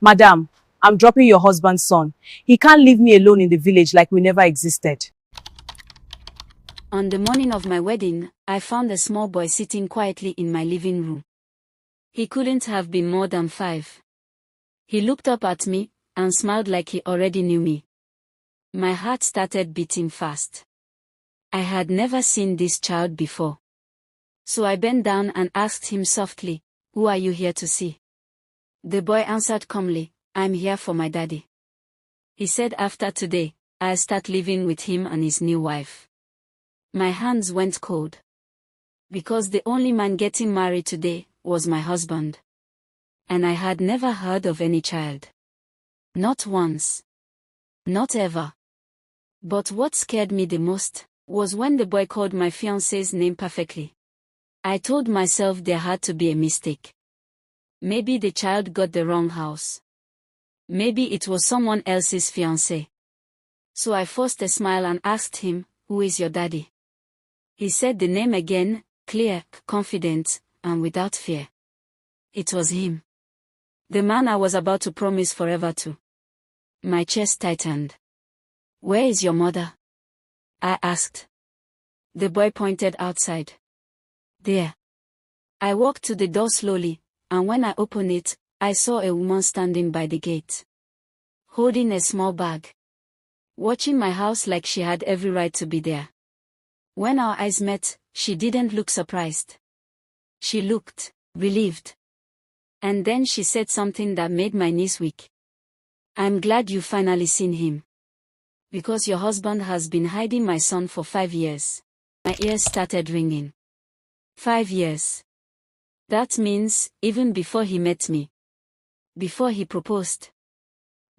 Madam, I'm dropping your husband's son. He can't leave me alone in the village like we never existed. On the morning of my wedding, I found a small boy sitting quietly in my living room. He couldn't have been more than 5. He looked up at me and smiled like he already knew me. My heart started beating fast. I had never seen this child before. So I bent down and asked him softly, "Who are you here to see?" The boy answered calmly, "I'm here for my daddy." He said after today, I'll start living with him and his new wife. My hands went cold. Because the only man getting married today was my husband. And I had never heard of any child. Not once. Not ever. But what scared me the most was when the boy called my fiancé's name perfectly. I told myself there had to be a mistake. Maybe the child got the wrong house. Maybe it was someone else's fiancé. So I forced a smile and asked him, "Who is your daddy?" He said the name again, clear, confident, and without fear. It was him. The man I was about to promise forever to. My chest tightened. "Where is your mother?" I asked. The boy pointed outside. "There." I walked to the door slowly, and when I opened it, I saw a woman standing by the gate. Holding a small bag. Watching my house like she had every right to be there. When our eyes met, she didn't look surprised. She looked relieved. And then she said something that made my knees weak. "I'm glad you finally seen him. Because your husband has been hiding my son for 5 years." My ears started ringing. 5 years. That means, even before he met me. Before he proposed.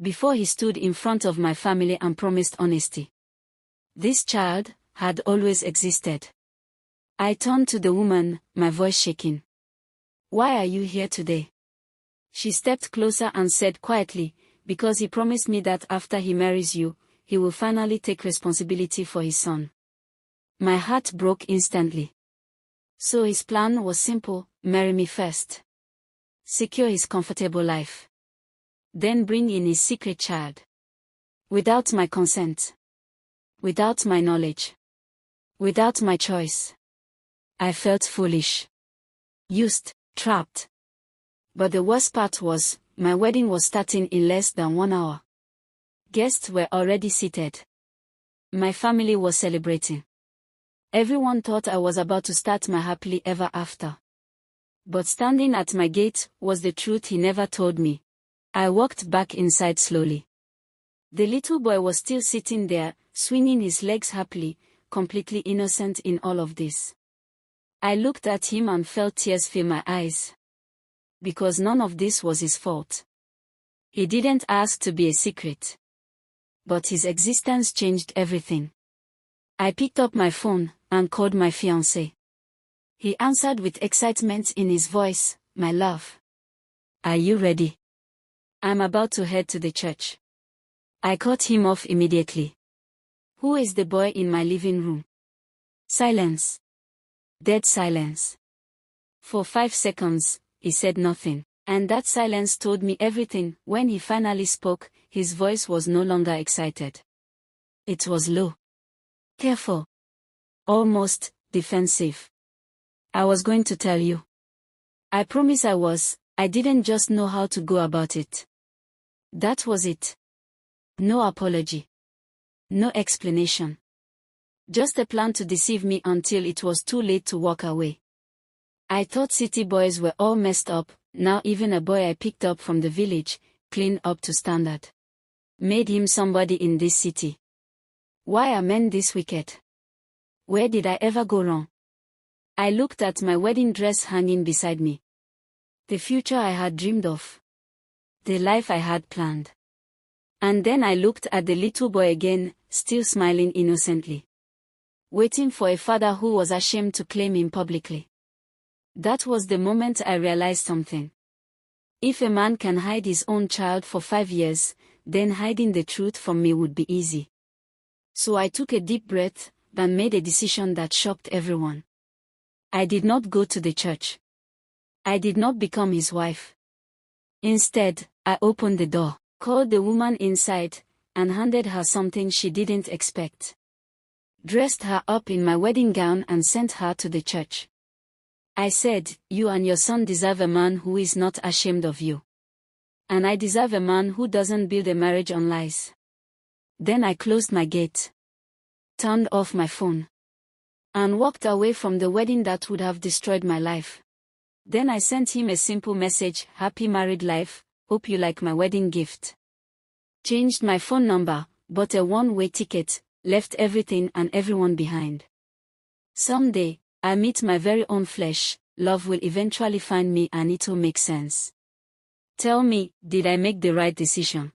Before he stood in front of my family and promised honesty. This child had always existed. I turned to the woman, my voice shaking. "Why are you here today?" She stepped closer and said quietly, "Because he promised me that after he marries you, he will finally take responsibility for his son." My heart broke instantly. So his plan was simple: marry me first. Secure his comfortable life. Then bring in his secret child. Without my consent. Without my knowledge. Without my choice. I felt foolish. Used, trapped. But the worst part was, my wedding was starting in less than 1 hour. Guests were already seated. My family was celebrating. Everyone thought I was about to start my happily ever after. But standing at my gate was the truth he never told me. I walked back inside slowly. The little boy was still sitting there, swinging his legs happily, completely innocent in all of this. I looked at him and felt tears fill my eyes. Because none of this was his fault. He didn't ask to be a secret. But his existence changed everything. I picked up my phone and called my fiancé. He answered with excitement in his voice, "My love. Are you ready? I'm about to head to the church." I cut him off immediately. "Who is the boy in my living room?" Silence. Dead silence. For 5 seconds, he said nothing, and that silence told me everything. When he finally spoke, his voice was no longer excited. It was low. Careful. Almost defensive. "I was going to tell you." I promise I was. I didn't just know how to go about it. That was it. No apology. No explanation. Just a plan to deceive me until it was too late to walk away. I thought city boys were all messed up. Now even a boy I picked up from the village, cleaned up to standard. Made him somebody in this city. Why are men this wicked? Where did I ever go wrong? I looked at my wedding dress hanging beside me. The future I had dreamed of. The life I had planned. And then I looked at the little boy again, still smiling innocently. Waiting for a father who was ashamed to claim him publicly. That was the moment I realized something. If a man can hide his own child for 5 years, then hiding the truth from me would be easy. So I took a deep breath, and made a decision that shocked everyone. I did not go to the church. I did not become his wife. Instead, I opened the door, called the woman inside, and handed her something she didn't expect. Dressed her up in my wedding gown and sent her to the church. I said, "You and your son deserve a man who is not ashamed of you. And I deserve a man who doesn't build a marriage on lies." Then I closed my gate, turned off my phone, and walked away from the wedding that would have destroyed my life. Then I sent him a simple message: "Happy married life, hope you like my wedding gift." Changed my phone number, bought a one-way ticket, left everything and everyone behind. Someday, I meet my very own flesh, love will eventually find me and it'll make sense. Tell me, did I make the right decision?